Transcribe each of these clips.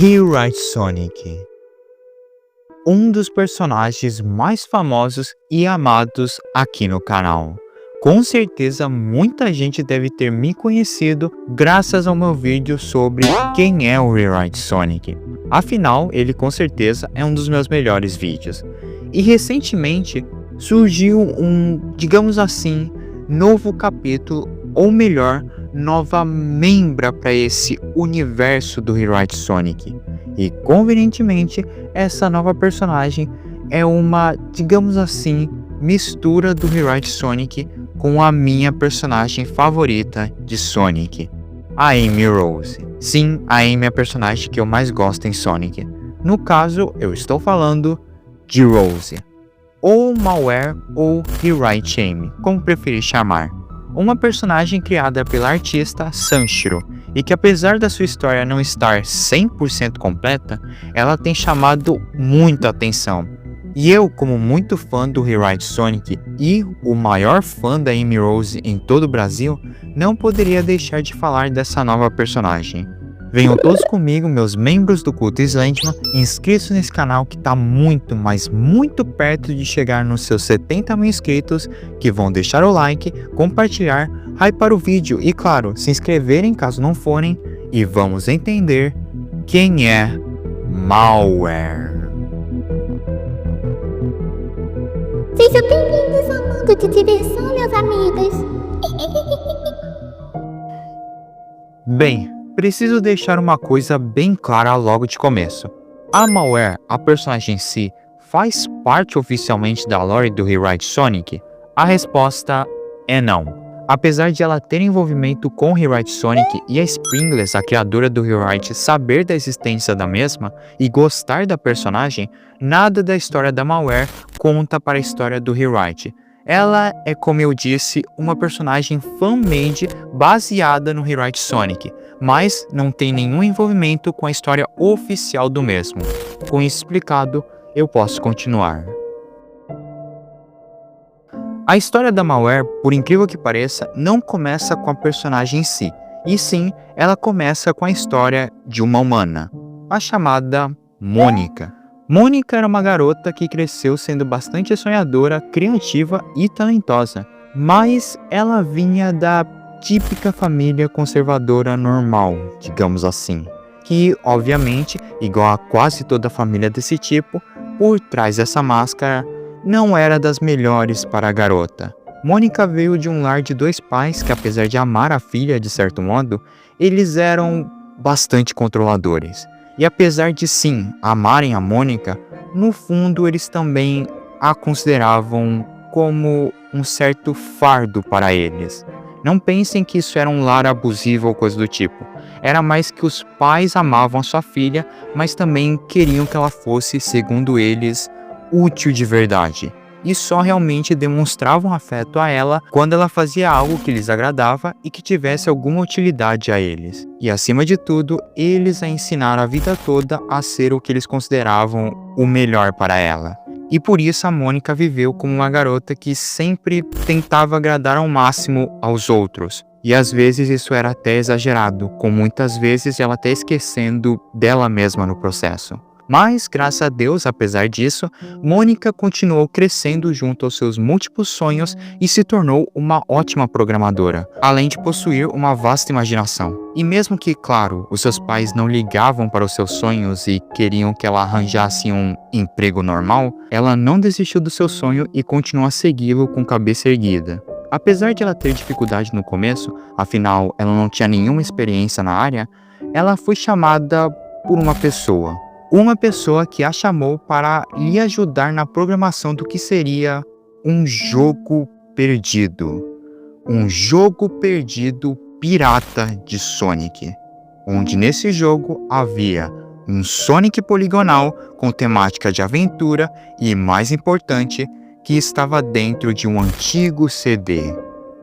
Rewrite Sonic, um dos personagens mais famosos e amados aqui no canal. Com certeza muita gente deve ter me conhecido graças ao meu vídeo sobre quem é o Rewrite Sonic. Afinal, ele com certeza é um dos meus melhores vídeos. E recentemente surgiu digamos assim, novo capítulo, ou melhor, nova membra para esse universo do Rewrite Sonic. E convenientemente, essa nova personagem é uma, digamos assim, mistura do Rewrite Sonic com a minha personagem favorita de Sonic, a Amy Rose. Sim, a Amy é a personagem que eu mais gosto em Sonic. No caso, eu estou falando de Rose, ou Malware ou Rewrite Amy, como preferir chamar. Uma personagem criada pela artista Sanshiro, e que apesar da sua história não estar 100% completa, ela tem chamado muita atenção. E eu, como muito fã do Rewrite Sonic e o maior fã da Amy Rose em todo o Brasil, não poderia deixar de falar dessa nova personagem. Venham todos comigo, meus membros do culto Slenderman, inscritos nesse canal que está muito, mas muito perto de chegar nos seus 70 mil inscritos, que vão deixar o like, compartilhar, hypar o vídeo e, claro, se inscreverem caso não forem, e vamos entender quem é Malware. Sejam bem-vindos ao mundo de diversão, meus amigos. Bem, preciso deixar uma coisa bem clara logo de começo. A Malware, a personagem em si, faz parte oficialmente da lore do Rewrite Sonic? A resposta é não. Apesar de ela ter envolvimento com o Rewrite Sonic e a Springless, a criadora do Rewrite, saber da existência da mesma e gostar da personagem, nada da história da Malware conta para a história do Rewrite. Ela é, como eu disse, uma personagem fan-made baseada no Rewrite Sonic, mas não tem nenhum envolvimento com a história oficial do mesmo. Com isso explicado, eu posso continuar. A história da Malware, por incrível que pareça, não começa com a personagem em si, e sim, ela começa com a história de uma humana, a chamada Mônica. Mônica era uma garota que cresceu sendo bastante sonhadora, criativa e talentosa, mas ela vinha da típica família conservadora normal, digamos assim, que, obviamente, igual a quase toda família desse tipo, por trás dessa máscara, não era das melhores para a garota. Mônica veio de um lar de dois pais que, apesar de amar a filha de certo modo, eles eram bastante controladores. E apesar de sim amarem a Mônica, no fundo eles também a consideravam como um certo fardo para eles. Não pensem que isso era um lar abusivo ou coisa do tipo. Era mais que os pais amavam a sua filha, mas também queriam que ela fosse, segundo eles, útil de verdade. E só realmente demonstravam afeto a ela quando ela fazia algo que lhes agradava e que tivesse alguma utilidade a eles. E acima de tudo, eles a ensinaram a vida toda a ser o que eles consideravam o melhor para ela. E por isso a Mônica viveu como uma garota que sempre tentava agradar ao máximo aos outros. E às vezes isso era até exagerado, com muitas vezes ela até esquecendo dela mesma no processo. Mas, graças a Deus, apesar disso, Mônica continuou crescendo junto aos seus múltiplos sonhos e se tornou uma ótima programadora, além de possuir uma vasta imaginação. E mesmo que, claro, os seus pais não ligavam para os seus sonhos e queriam que ela arranjasse um emprego normal, ela não desistiu do seu sonho e continuou a segui-lo com cabeça erguida. Apesar de ela ter dificuldade no começo, afinal ela não tinha nenhuma experiência na área, ela foi chamada por uma pessoa que a chamou para lhe ajudar na programação do que seria um jogo perdido. Um jogo perdido pirata de Sonic, onde nesse jogo havia um Sonic poligonal com temática de aventura e, mais importante, que estava dentro de um antigo CD.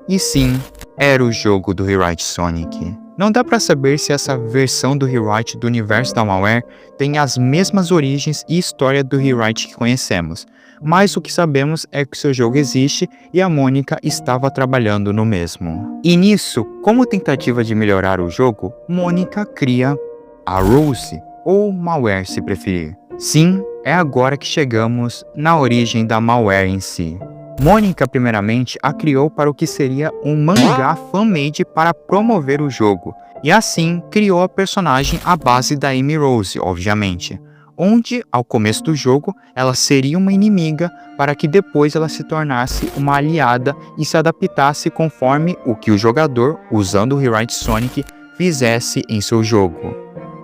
E sim, era o jogo do Rewrite Sonic. Não dá para saber se essa versão do Rewrite do universo da Malware tem as mesmas origens e história do Rewrite que conhecemos, mas o que sabemos é que seu jogo existe e a Mônica estava trabalhando no mesmo. E nisso, como tentativa de melhorar o jogo, Mônica cria a Rose, ou malware se preferir. Sim, é agora que chegamos na origem da malware em si. Mônica primeiramente a criou para o que seria um mangá fan-made para promover o jogo, e assim criou a personagem à base da Amy Rose, obviamente, onde, ao começo do jogo, ela seria uma inimiga para que depois ela se tornasse uma aliada e se adaptasse conforme o que o jogador, usando o Rewrite Sonic, fizesse em seu jogo.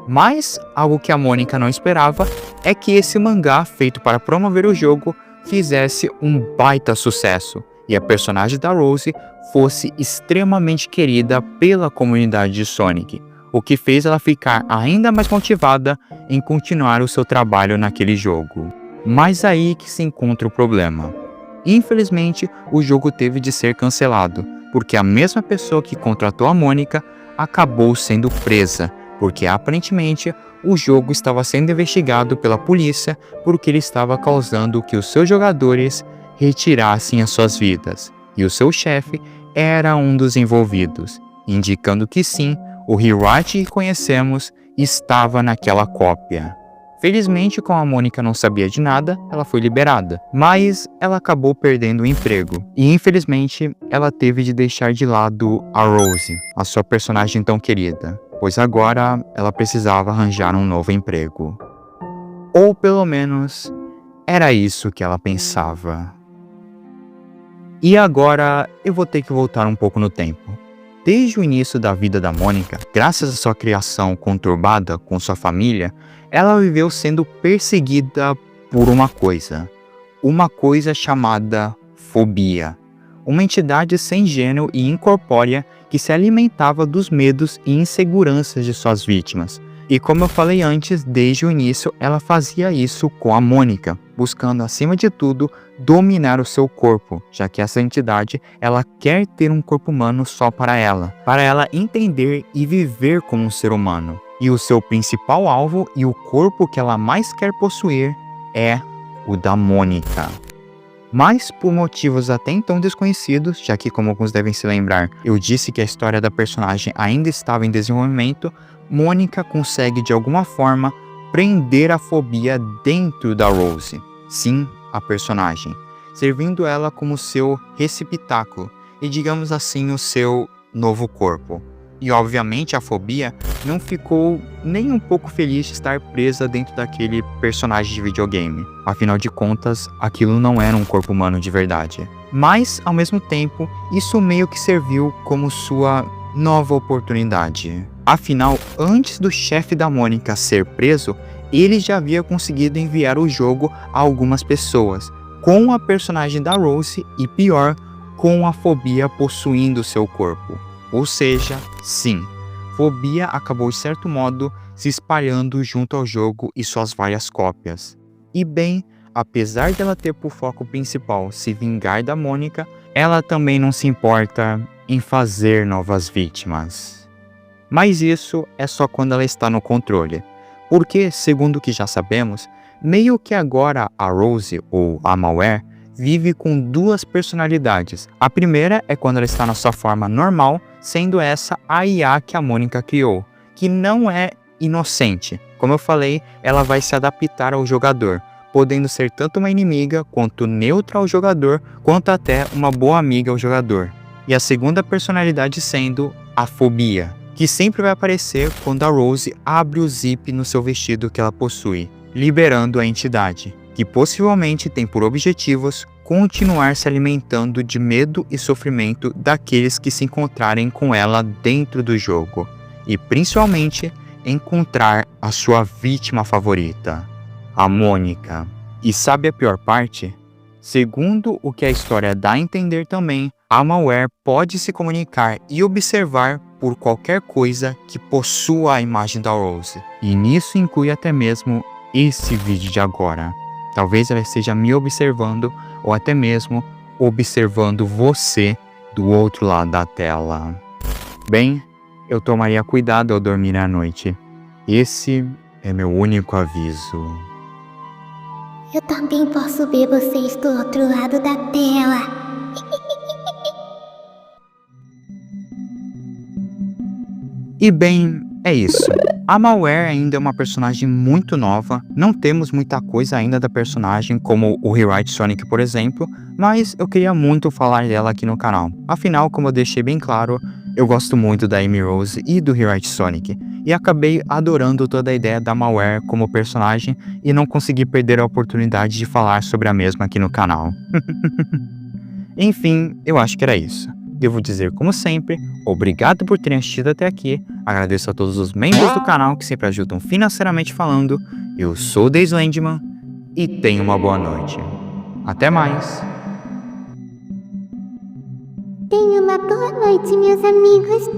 Mas, algo que a Mônica não esperava é que esse mangá, feito para promover o jogo, fizesse um baita sucesso e a personagem da Rose fosse extremamente querida pela comunidade de Sonic, o que fez ela ficar ainda mais motivada em continuar o seu trabalho naquele jogo. Mas aí que se encontra o problema. Infelizmente, o jogo teve de ser cancelado, porque a mesma pessoa que contratou a Mônica acabou sendo presa, porque aparentemente o jogo estava sendo investigado pela polícia porque ele estava causando que os seus jogadores retirassem as suas vidas, e o seu chefe era um dos envolvidos, indicando que sim, o Rewrite que conhecemos estava naquela cópia. Felizmente, como a Mônica não sabia de nada, ela foi liberada, mas ela acabou perdendo o emprego, e infelizmente ela teve de deixar de lado a Rose, a sua personagem tão querida, pois agora ela precisava arranjar um novo emprego. Ou pelo menos, era isso que ela pensava. E agora eu vou ter que voltar um pouco no tempo. Desde o início da vida da Mônica, graças à sua criação conturbada com sua família, ela viveu sendo perseguida por uma coisa chamada fobia. Uma entidade sem gênero e incorpórea que se alimentava dos medos e inseguranças de suas vítimas. E como eu falei antes, desde o início ela fazia isso com a Mônica, buscando acima de tudo dominar o seu corpo, já que essa entidade ela quer ter um corpo humano só para ela entender e viver como um ser humano. E o seu principal alvo e o corpo que ela mais quer possuir é o da Mônica. Mas por motivos até então desconhecidos, já que, como alguns devem se lembrar, eu disse que a história da personagem ainda estava em desenvolvimento, Mônica consegue de alguma forma prender a fobia dentro da Rose. Sim, a personagem, servindo ela como seu receptáculo e, digamos assim, o seu novo corpo. E obviamente a fobia não ficou nem um pouco feliz de estar presa dentro daquele personagem de videogame. Afinal de contas, aquilo não era um corpo humano de verdade. Mas, ao mesmo tempo, isso meio que serviu como sua nova oportunidade. Afinal, antes do chefe da Mônica ser preso, ele já havia conseguido enviar o jogo a algumas pessoas, com a personagem da Rose e, pior, com a fobia possuindo seu corpo. Ou seja, sim, fobia acabou de certo modo se espalhando junto ao jogo e suas várias cópias. E bem, apesar de ela ter por foco principal se vingar da Mônica, ela também não se importa em fazer novas vítimas. Mas isso é só quando ela está no controle, porque, segundo o que já sabemos, meio que agora a Rose, ou a Malware, vive com duas personalidades. A primeira é quando ela está na sua forma normal, sendo essa a IA que a Mônica criou, que não é inocente. Como eu falei, ela vai se adaptar ao jogador, podendo ser tanto uma inimiga, quanto neutra ao jogador, quanto até uma boa amiga ao jogador. E a segunda personalidade sendo a fobia, que sempre vai aparecer quando a Rose abre o zip no seu vestido que ela possui, liberando a entidade, que possivelmente tem por objetivos continuar se alimentando de medo e sofrimento daqueles que se encontrarem com ela dentro do jogo, e principalmente encontrar a sua vítima favorita, a Mônica. E sabe a pior parte? Segundo o que a história dá a entender também, a Malware pode se comunicar e observar por qualquer coisa que possua a imagem da Rose, e nisso inclui até mesmo esse vídeo de agora. Talvez ela esteja me observando ou até mesmo observando você do outro lado da tela. Bem, eu tomaria cuidado ao dormir à noite. Esse é meu único aviso. Eu também posso ver vocês do outro lado da tela. E bem, É isso. A Malware ainda é uma personagem muito nova, não temos muita coisa ainda da personagem, como o Rewrite Sonic, por exemplo, mas eu queria muito falar dela aqui no canal. Afinal, como eu deixei bem claro, eu gosto muito da Amy Rose e do Rewrite Sonic, e acabei adorando toda a ideia da Malware como personagem e não consegui perder a oportunidade de falar sobre a mesma aqui no canal. Enfim, eu acho que era isso. Devo dizer, como sempre, obrigado por terem assistido até aqui, agradeço a todos os membros do canal que sempre ajudam financeiramente falando, eu sou o Days Landman e tenha uma boa noite. Até mais! Tenha uma boa noite, meus amigos.